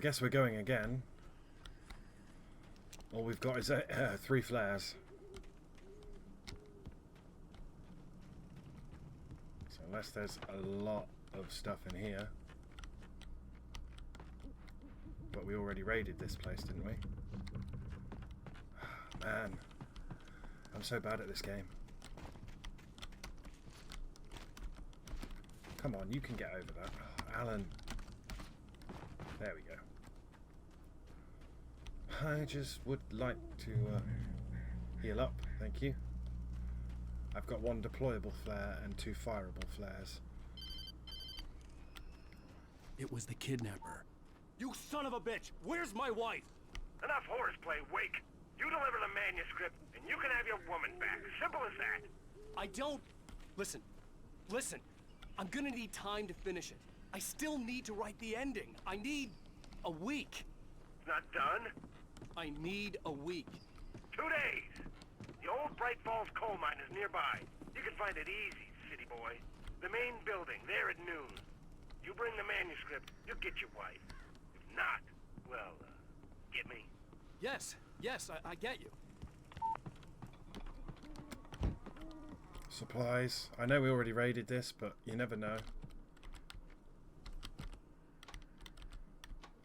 guess we're going again. All we've got is 3 flares. So unless there's a lot of stuff in here. But we already raided this place, didn't we? Man, I'm so bad at this game. Come on, you can get over that. Oh, Alan. There we go. I just would like to heal up, thank you. I've got 1 deployable flare and 2 fireable flares. It was the kidnapper. You son of a bitch! Where's my wife? Enough horseplay, Wake. You deliver the manuscript, and you can have your woman back. Simple as that. I don't... Listen. I'm gonna need time to finish it. I still need to write the ending. I need a week. It's not done? I need a week. 2 days. The old Bright Falls coal mine is nearby. You can find it easy, city boy. The main building, there at noon. You bring the manuscript, you'll get your wife. If not, well, get me? Yes, I get you. Supplies. I know we already raided this, but you never know.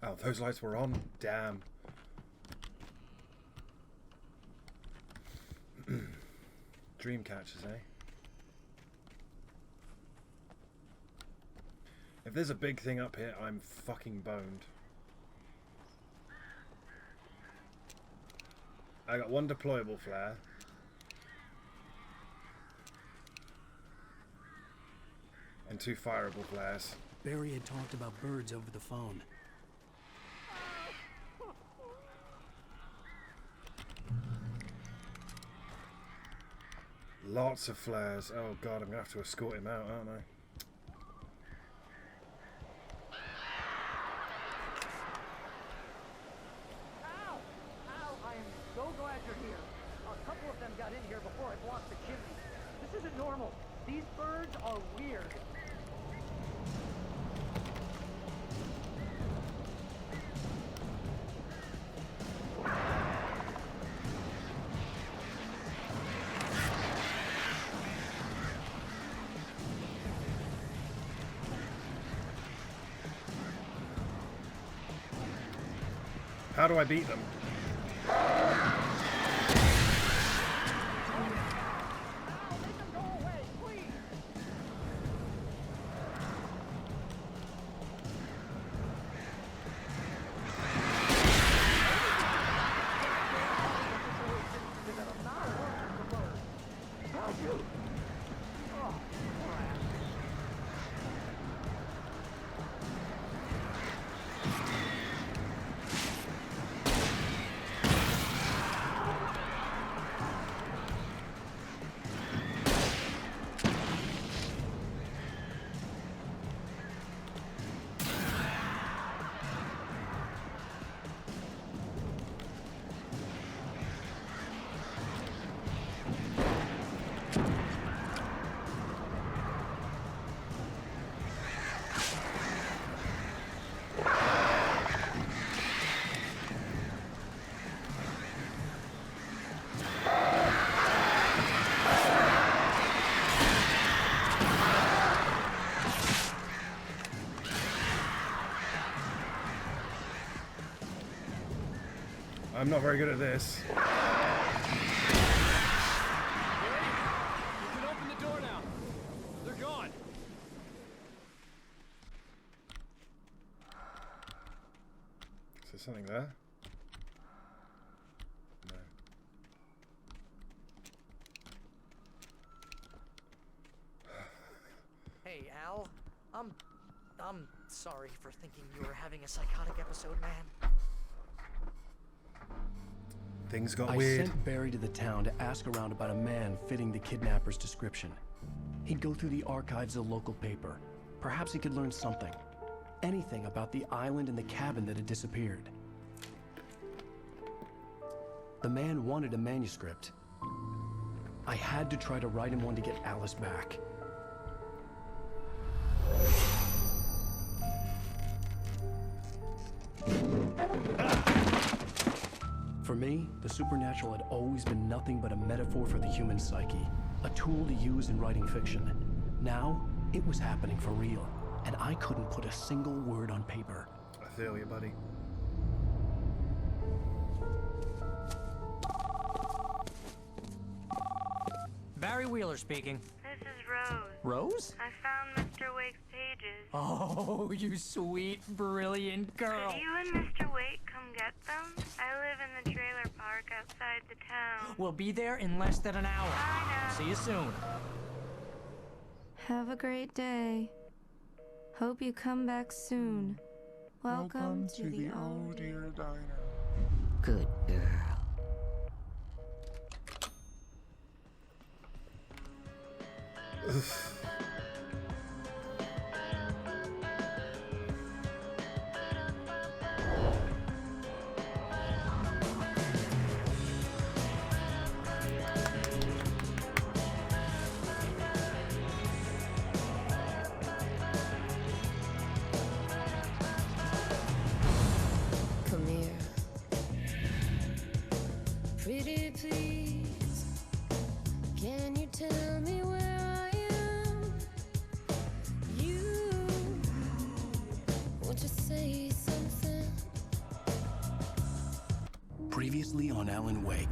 Oh, those lights were on? Damn. Dream catchers, eh? If there's a big thing up here, I'm fucking boned. I got 1 deployable flare. And 2 fireable flares. Barry had talked about birds over the phone. Lots of flares. Oh god, I'm gonna have to escort him out, aren't I? Ow! I am so glad you're here. A couple of them got in here before I blocked the chimney. This isn't normal. These birds are weird. How do I beat them? I'm not very good at this. You can open the door now. They're gone. Is there something there? No. Hey, Al. I'm sorry for thinking you were having a psychotic episode, man. Things got I weird. sent Barry to the town to ask around about a man fitting the kidnapper's description. He'd go through the archives of the local paper. Perhaps he could learn something. Anything about the island and the cabin that had disappeared. The man wanted a manuscript. I had to try to write him one to get Alice back. For me, the supernatural had always been nothing but a metaphor for the human psyche, a tool to use in writing fiction. Now, it was happening for real, and I couldn't put a single word on paper. I feel you, buddy. Barry Wheeler speaking. This is Rose. Rose? I found Mr. Wake's pages. Oh, you sweet, brilliant girl. Could you and Mr. Wake come get them? I live in the trailer park outside the town. We'll be there in less than an hour. Bye now. See you soon. Have a great day. Hope you come back soon. Welcome to the old dear diner. Good girl. Come here. Pretty please, can you tell me where I am? You, won't you say something? Previously on Alan Wake,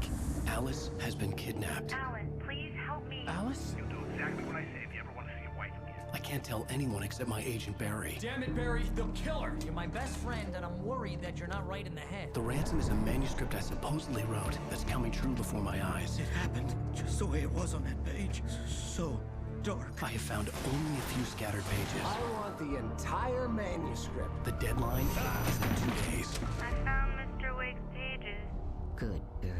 Alice has been kidnapped. Alan, please help me. Alice? You'll do exactly what I say if you ever want to see your wife again. I can't tell anyone except my agent Barry. Damn it, Barry, they'll kill her. You're my best friend, and I'm worried that you're not right in the head. The ransom is a manuscript I supposedly wrote that's coming true before my eyes. It happened just the way it was on that page. So dark. I have found only a few scattered pages. I want the entire manuscript. The deadline is in 2 days. I found Mr. Wake's pages. Good girl.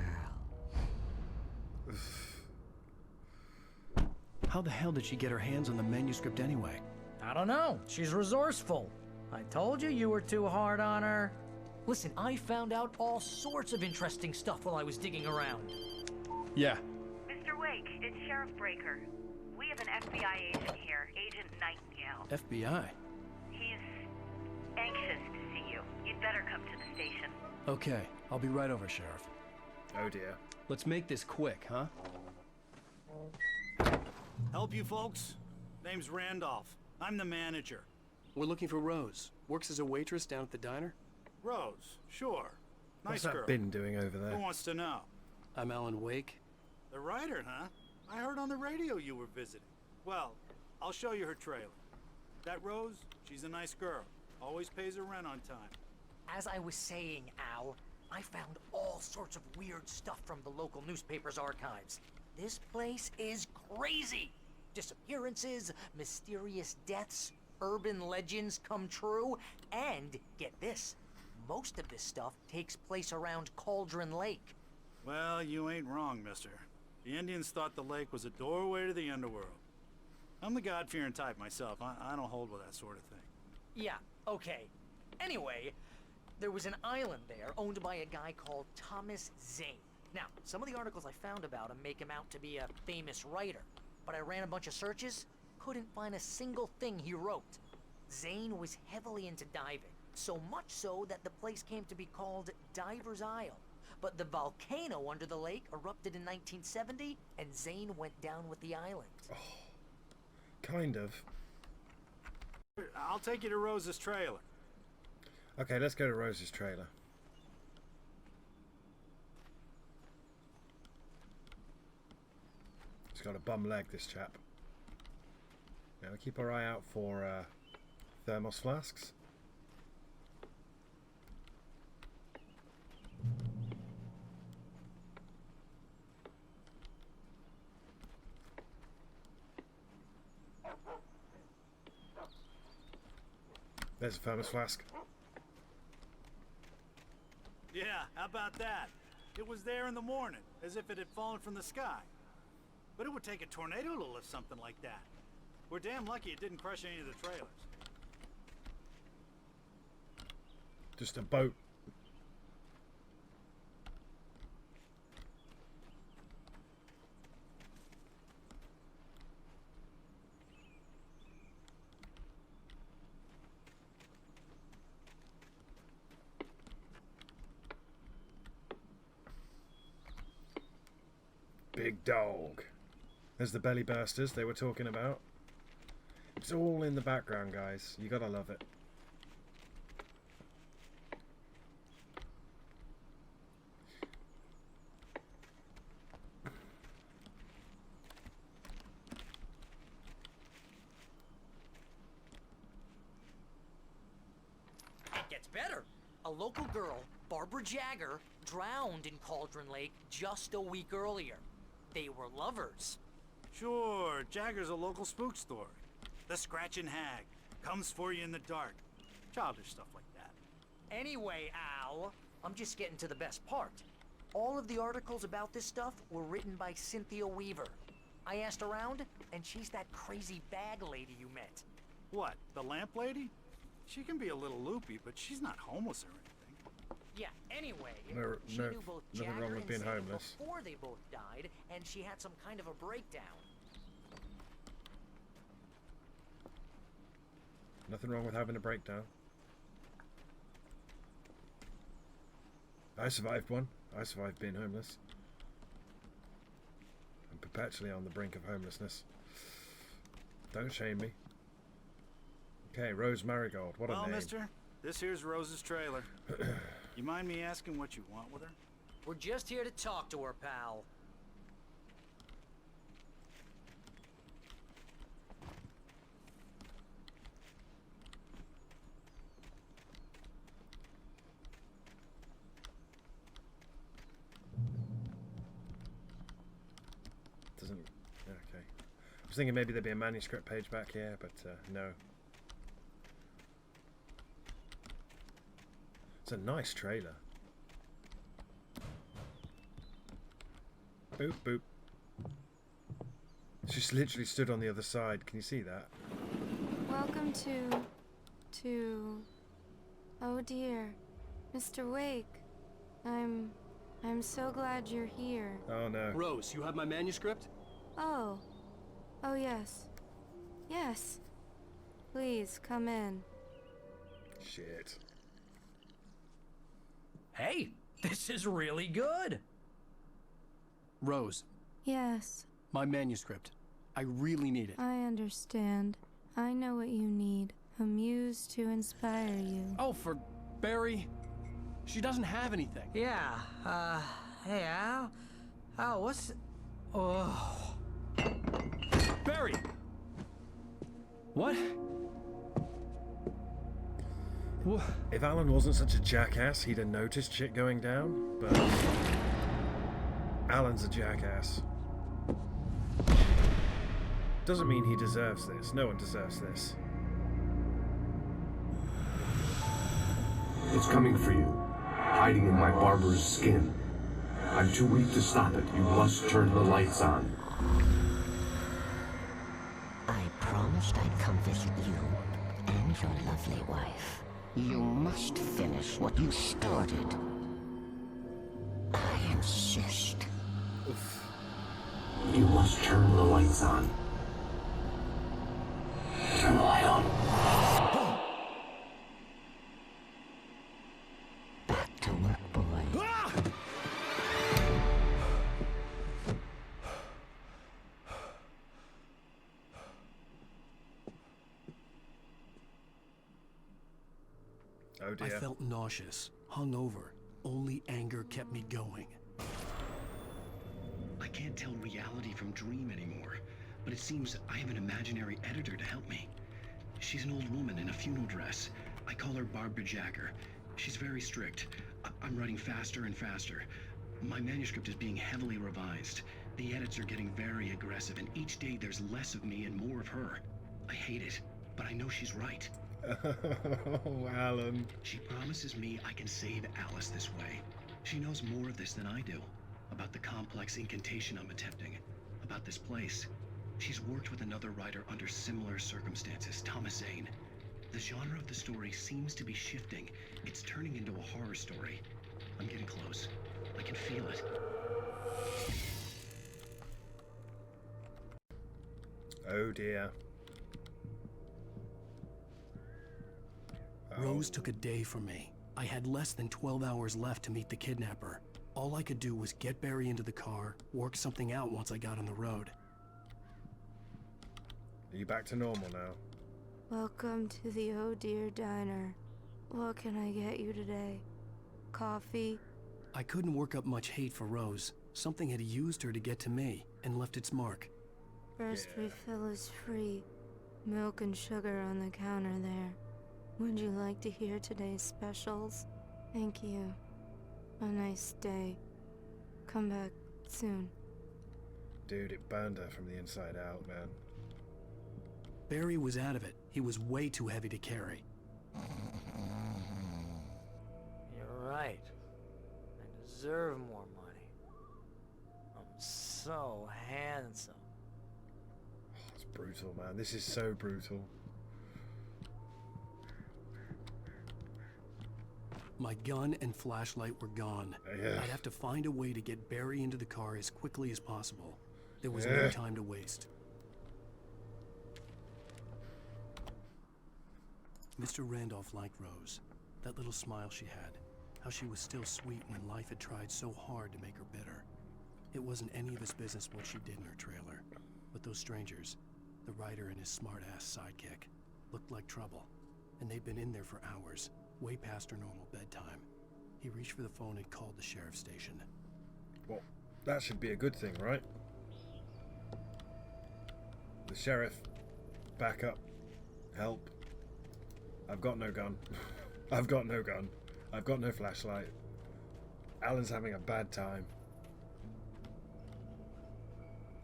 How the hell did she get her hands on the manuscript anyway? I don't know. She's resourceful. I told you you were too hard on her. Listen, I found out all sorts of interesting stuff while I was digging around. Yeah. Mr. Wake, it's Sheriff Breaker. We have an FBI agent here, Agent Nightingale. FBI? He's anxious to see you. You'd better come to the station. Okay, I'll be right over, Sheriff. Oh dear. Let's make this quick, huh? Help you folks? Name's Randolph. I'm the manager. We're looking for Rose. Works as a waitress down at the diner. Rose, sure. What's Nice that girl. bin doing over Who there? wants to know? I'm Alan Wake. The writer, huh? I heard on the radio you were visiting. Well, I'll show you her trailer. That Rose, she's a nice girl. Always pays her rent on time. As I was saying, Al, I found all sorts of weird stuff from the local newspaper's archives. This place is crazy. Disappearances, mysterious deaths, urban legends come true, and get this, most of this stuff takes place around Cauldron Lake. Well, you ain't wrong, mister. The Indians thought the lake was a doorway to the underworld. I'm the God-fearing type myself. I don't hold with that sort of thing. Yeah, okay. Anyway, there was an island there owned by a guy called Thomas Zane. Now, some of the articles I found about him make him out to be a famous writer, but I ran a bunch of searches, couldn't find a single thing he wrote. Zane was heavily into diving, so much so that the place came to be called Diver's Isle. But the volcano under the lake erupted in 1970, and Zane went down with the island. Kind of. I'll take you to Rose's trailer. Okay, let's go to Rose's trailer. He's got a bum leg, this chap. Now keep our eye out for thermos flasks. There's a thermos flask. Yeah, how about that? It was there in the morning, as if it had fallen from the sky. But it would take a tornado to lift something like that. We're damn lucky it didn't crush any of the trailers. Just a boat. big dog. There's the belly bursters they were talking about. It's all in the background, guys. You gotta love it. It gets better. A local girl, Barbara Jagger, drowned in Cauldron Lake just a week earlier. They were lovers. Sure, Jagger's a local spook story. The Scratching Hag comes for you in the dark. Childish stuff like that. Anyway, Al, I'm just getting to the best part. All of the articles about this stuff were written by Cynthia Weaver. I asked around, and she's that crazy bag lady you met. What, the lamp lady? She can be a little loopy, but she's not homeless or anything. Yeah, anyway, she No, knew both nothing Jagger wrong with and being Zane homeless. before they both died, and she had some kind of a breakdown. Nothing wrong with having a breakdown. I survived one. I survived being homeless. I'm perpetually on the brink of homelessness. Don't shame me. Okay, Rose Marigold. What a Well, name. mister, this here's Rose's trailer. You mind me asking what you want with her? We're just here to talk to her, pal. Doesn't... Okay. I was thinking maybe there'd be a manuscript page back here, but no. It's a nice trailer. Boop, boop. She just literally stood on the other side. Can you see that? Welcome to... Oh dear. Mr. Wake. I'm so glad you're here. Oh no. Rose, you have my manuscript? Oh. Oh yes. Yes. Please, come in. Shit. Hey, this is really good. Rose, Yes, my manuscript. I really need it. I understand. I know what you need. A muse to inspire you. Oh, for Barry. She doesn't have anything. Yeah, hey, Al? Al, what's... Oh... Barry! What? If Alan wasn't such a jackass, he'd have noticed shit going down, but... Alan's a jackass. Doesn't mean he deserves this. No one deserves this. It's coming for you, hiding in my barber's skin. I'm too weak to stop it. You must turn the lights on. I promised I'd come visit you and your lovely wife. You must finish what you started. I insist. Oof. You must turn the lights on. Turn the light on. Back to work, boy. Oh dear. I felt nauseous, hungover. Only anger kept me going. I can't tell reality from dream anymore, but it seems I have an imaginary editor to help me. She's an old woman in a funeral dress. I call her Barbara Jagger. She's very strict. I'm writing faster and faster. My manuscript is being heavily revised. The edits are getting very aggressive, and each day there's less of me and more of her. I hate it, but I know she's right. Oh, Alan. She promises me I can save Alice this way. She knows more of this than I do. About the complex incantation I'm attempting. About this place. She's worked with another writer under similar circumstances, Thomas Zane. The genre of the story seems to be shifting. It's turning into a horror story. I'm getting close. I can feel it. Oh dear. Rose took a day from me. I had less than 12 hours left to meet the kidnapper. All I could do was get Barry into the car, work something out once I got on the road. Are you back to normal now? Welcome to the Oh Dear Diner. What can I get you today? Coffee? I couldn't work up much hate for Rose. Something had used her to get to me and left its mark. First refill is free. Milk and sugar on the counter there. Would you like to hear today's specials? Thank you. A nice day. Come back soon. Dude, it burned her from the inside out, man. Barry was out of it. He was way too heavy to carry. You're right. I deserve more money. I'm so handsome. It's brutal, man. This is so brutal. My gun and flashlight were gone. Yeah. I'd have to find a way to get Barry into the car as quickly as possible. There was no time to waste. Mr. Randolph liked Rose. That little smile she had. How she was still sweet when life had tried so hard to make her bitter. It wasn't any of his business what she did in her trailer. But those strangers, the writer and his smart-ass sidekick, looked like trouble. And they'd been in there for hours, way past her normal bedtime. He reached for the phone and called the sheriff's station. Well, that should be a good thing, right? The sheriff. Back up. Help. I've got no gun. I've got no gun. I've got no flashlight. Alan's having a bad time.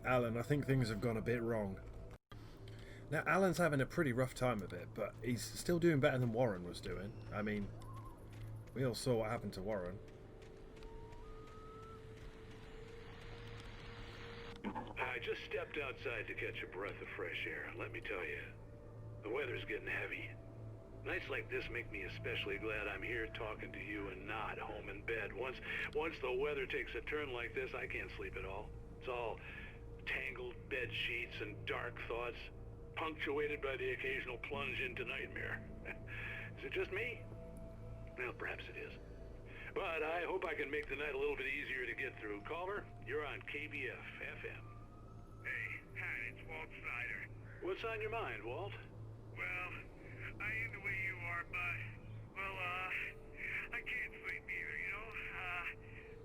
Alan, I think things have gone a bit wrong. Now, Alan's having a pretty rough time of it, but he's still doing better than Warren was doing. I mean, we all saw what happened to Warren. I just stepped outside to catch a breath of fresh air. Let me tell you, the weather's getting heavy. Nights like this make me especially glad I'm here talking to you and not home in bed. Once the weather takes a turn like this, I can't sleep at all. It's all tangled bed sheets and dark thoughts, punctuated by the occasional plunge into nightmare. Is it just me? Well, perhaps it is. But I hope I can make the night a little bit easier to get through. Caller, you're on KBF FM. Hey, hi, it's Walt Snyder. What's on your mind, Walt? Well, I ain't the way you are, but, well, I can't sleep either, you know?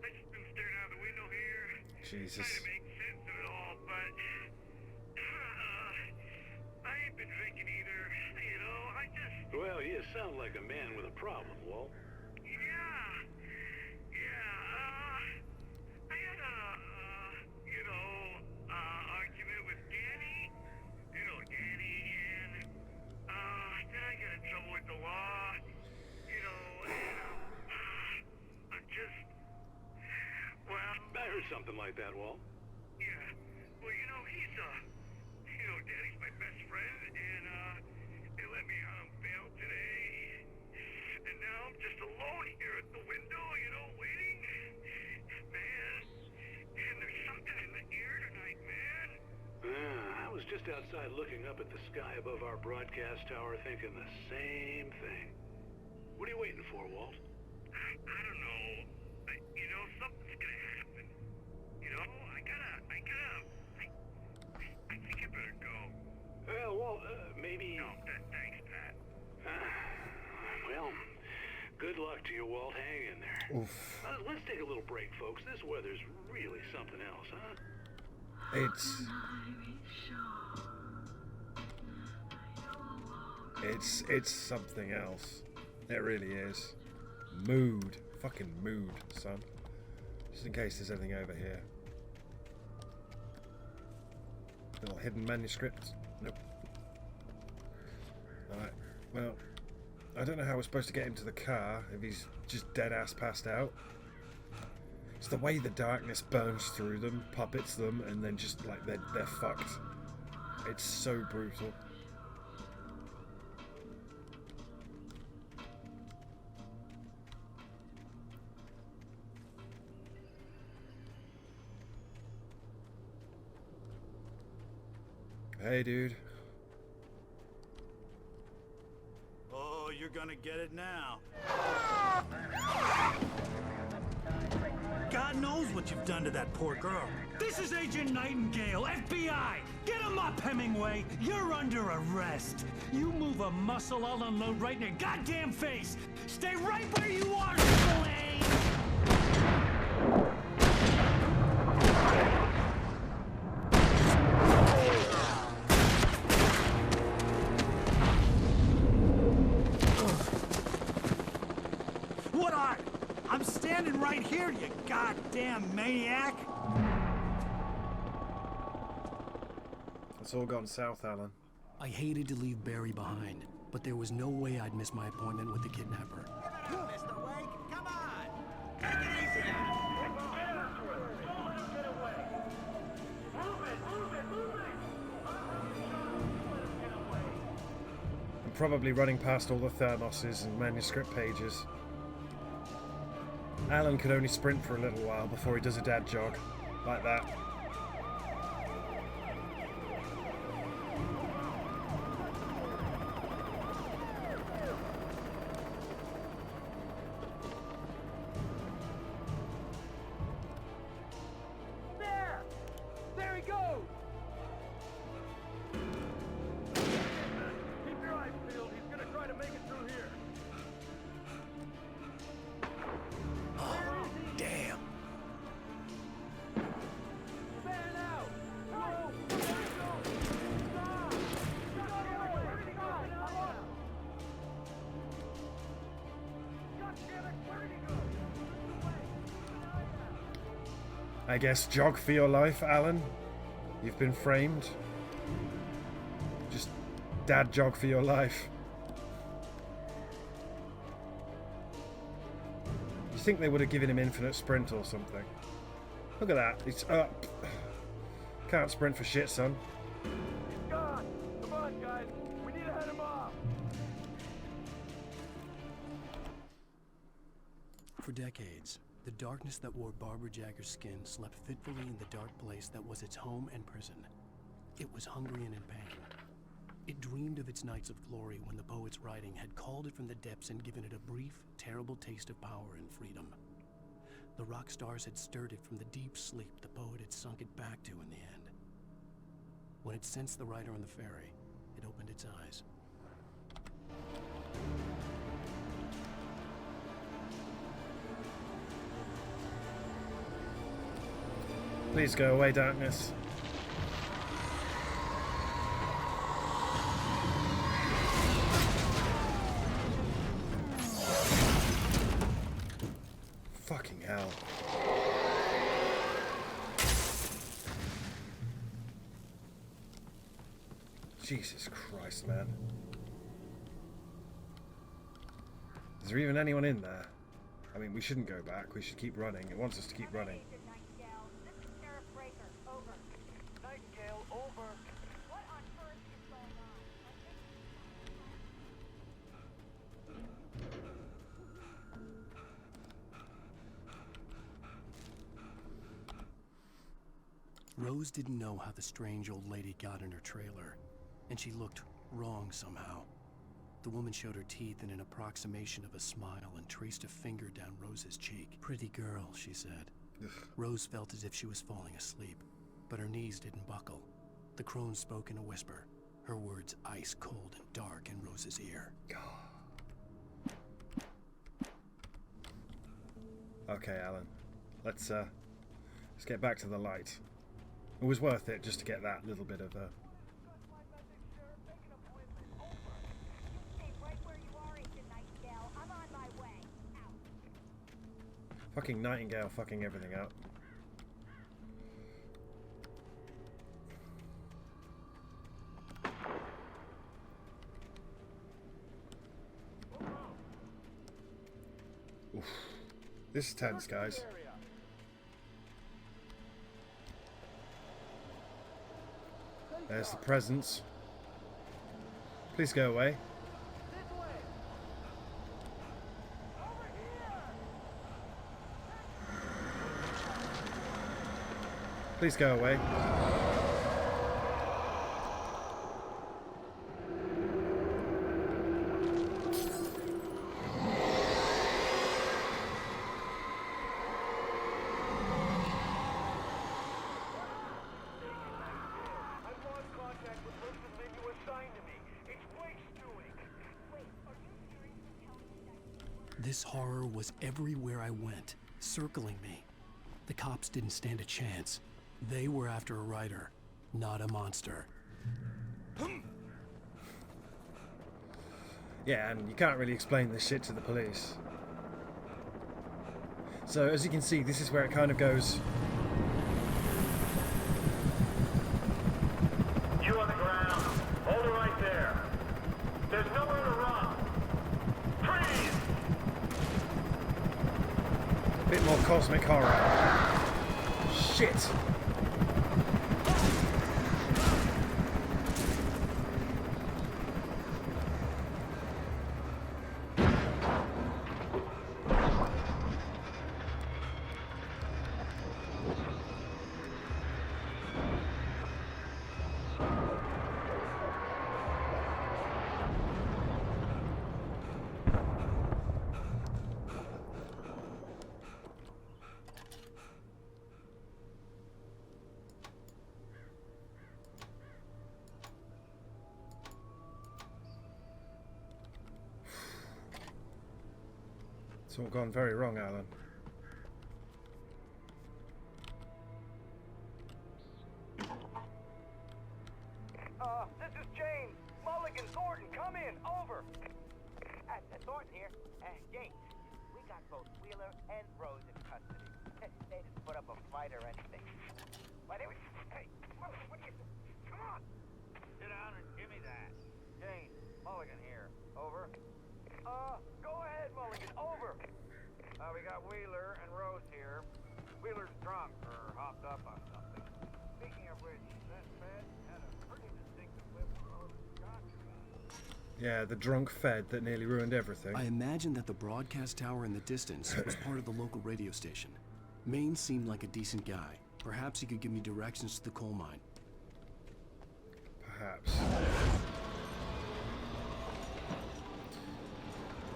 I just been staring out the window here. Jesus. Trying to make sense of it all, but, I ain't been drinking either, you know? I just... Well, you sound like a man with a problem, Walt. I had a, argument with Danny. You know Danny, and, then I got in trouble with the law, you know, and, I'm just, well... I heard something like that, Walt. Yeah, well, you know, Danny's my best friend, and, they let me out on bail today, and now I'm just alone here at the window, you know, waiting. Man, and there's something in the air tonight, man. I was just outside looking up at the sky above our broadcast tower thinking the same thing. What are you waiting for, Walt? I don't know. You know, something's gonna happen. You know, I think I better go. Well, Walt, maybe... No, thanks, Pat. Well, good luck to you, Walt. Hang in there. Oof. Let's take a little break, folks. This weather's really something else, huh? It's something else. It really is. Mood. Fucking mood, son. Just in case there's anything over here. Little hidden manuscript. Nope. Alright, well, I don't know how we're supposed to get him to the car if he's just dead ass passed out. It's the way the darkness burns through them, puppets them, and then just like they're fucked. It's so brutal. Hey, dude. Oh, you're gonna get it now. God God knows what you've done to that poor girl. This is Agent Nightingale, FBI! Get him up, Hemingway! You're under arrest! You move a muscle, I'll unload right in your goddamn face! Stay right where you are, Slade! What are? I'm standing right here, you goddamn maniac! It's all gone south, Alan. I hated to leave Barry behind, but there was no way I'd miss my appointment with the kidnapper. Mr. Wake, come on! Take it easy now! I'm probably running past all the thermoses and manuscript pages. Alan could only sprint for a little while before he does a dad jog. Like that. There! There he goes! Keep your eyes peeled. He's gonna try to make it through here. Damn! Fan out! No! Where'd he go? Stop! Stop! Where'd he go? God damn it! Where'd he go? I guess jog for your life, Alan. You've been framed. Just dad jog for your life. You think they would have given him infinite sprint or something? Look at that. He's up. Can't sprint for shit, son. He's gone! Come on, guys! We need to head him off! For decades, the darkness that wore Barbara Jagger's skin slept fitfully in the dark place that was its home and prison. It was hungry and in pain. It dreamed of its nights of glory when the poet's writing had called it from the depths and given it a brief, terrible taste of power and freedom. The rock stars had stirred it from the deep sleep the poet had sunk it back to in the end. When it sensed the writer on the ferry, it opened its eyes. Please go away, darkness. Fucking hell. Jesus Christ, man. Is there even anyone in there? I mean, we shouldn't go back. We should keep running. It wants us to keep running. Nightingale, over. What on earth is going on? Rose didn't know how the strange old lady got in her trailer, and she looked wrong somehow. The woman showed her teeth in an approximation of a smile and traced a finger down Rose's cheek. "Pretty girl," she said. Rose felt as if she was falling asleep, but her knees didn't buckle. The crone spoke in a whisper, her words ice cold and dark in Rose's ear. Okay, Alan. Let's get back to the light. It was worth it just to get that little bit of fucking Nightingale fucking everything up. Oof. This is tense, guys. There's the presents. Please go away. Please go away. This horror was everywhere I went, circling me. The cops didn't stand a chance. They were after a writer, not a monster. Yeah, and you can't really explain this shit to the police. So, as you can see, this is where it kind of goes. You on the ground. Hold it right there. There's nowhere to run. Freeze! A bit more cosmic horror. Shit! It's all gone very wrong, Alan. This is James. Mulligan, Thornton, come in. Over. Thornton here. James, we got both Wheeler and Rose in custody. They didn't put up a fight or anything. Why, they were... Hey, what are you... Come on. Sit down and give me that. James, Mulligan here. Over. Go ahead, Mulligan. Over. We got Wheeler and Rose here. Wheeler's drunk or hopped up on something. Speaking of which, that Fed had a pretty distinctive whip of Rose Scotch about. Yeah, the drunk Fed that nearly ruined everything. I imagined that the broadcast tower in the distance was part of the local radio station. Maine seemed like a decent guy. Perhaps he could give me directions to the coal mine. Perhaps.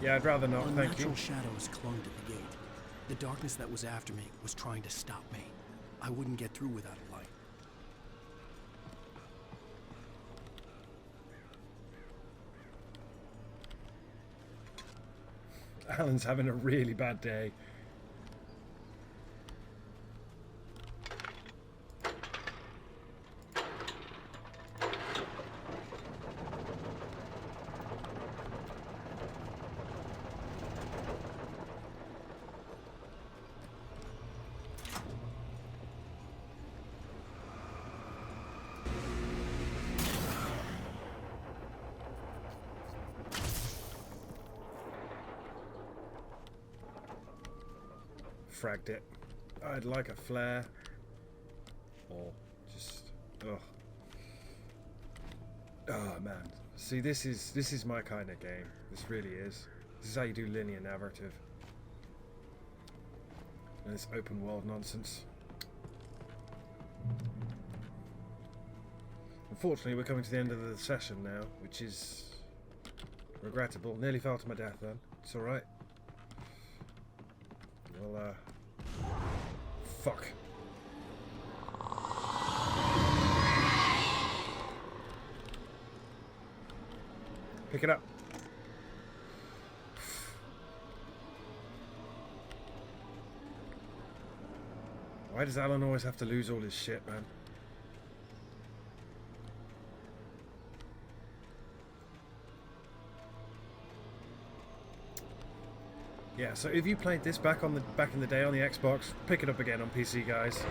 Yeah, I'd rather not, thank you. Unnatural shadows clung to the gate. The darkness that was after me was trying to stop me. I wouldn't get through without a light. Alan's having a really bad day. Fragged it. I'd like a flare. Or just... Oh man. See, this is my kind of game. This really is. This is how you do linear narrative. And this open world nonsense. Unfortunately, we're coming to the end of the session now, which is regrettable. Nearly fell to my death then. It's alright. Well, fuck. Pick it up. Why does Alan always have to lose all his shit, man? Yeah, so if you played this back in the day on the Xbox, pick it up again on PC, guys.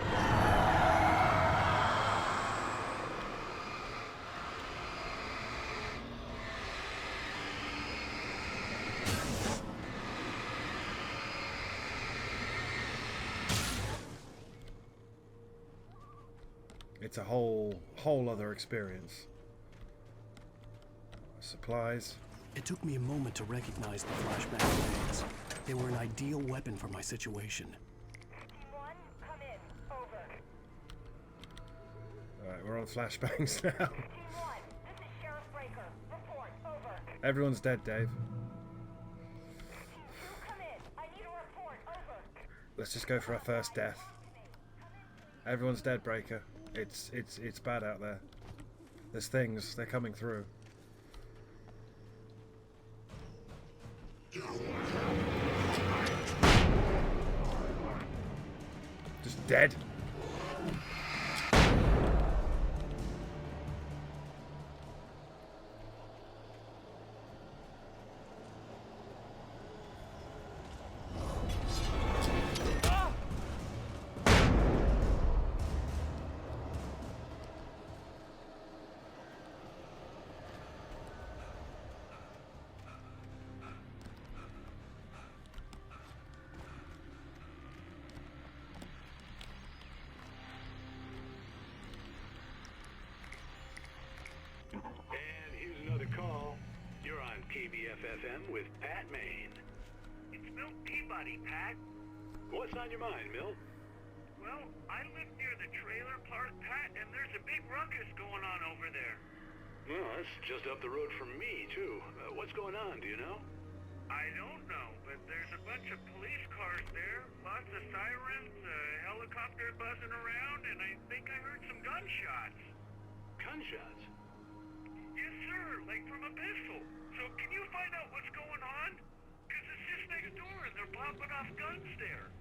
It's a whole other experience. Supplies. It took me a moment to recognize the flashback grenades. They were an ideal weapon for my situation. One, come in. Over. Alright, we're on flashbangs now. Team 1, this is Sheriff Breaker. Report. Over. Everyone's dead, Dave. Team 2, come in. I need a report. Over. Let's just go for our first death. Everyone's dead, Breaker. It's bad out there. There's things. They're coming through. dead. And here's another call. You're on KBFFM with Pat Maine. It's Milt Peabody, Pat. What's on your mind, Milt? Well, I live near the trailer park, Pat, and there's a big ruckus going on over there. Well, that's just up the road from me, too. What's going on, do you know? I don't know, but there's a bunch of police cars there, lots of sirens, a helicopter buzzing around, and I think I heard some gunshots. Gunshots? Yes, sir, like from a pistol. So can you find out what's going on? Because it's just next door and they're popping off guns there.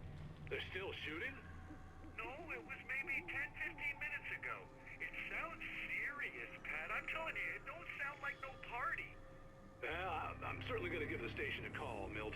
They're still shooting? No, it was maybe 10, 15 minutes ago. It sounds serious, Pat. I'm telling you, it don't sound like no party. I'm certainly going to give the station a call, Milt.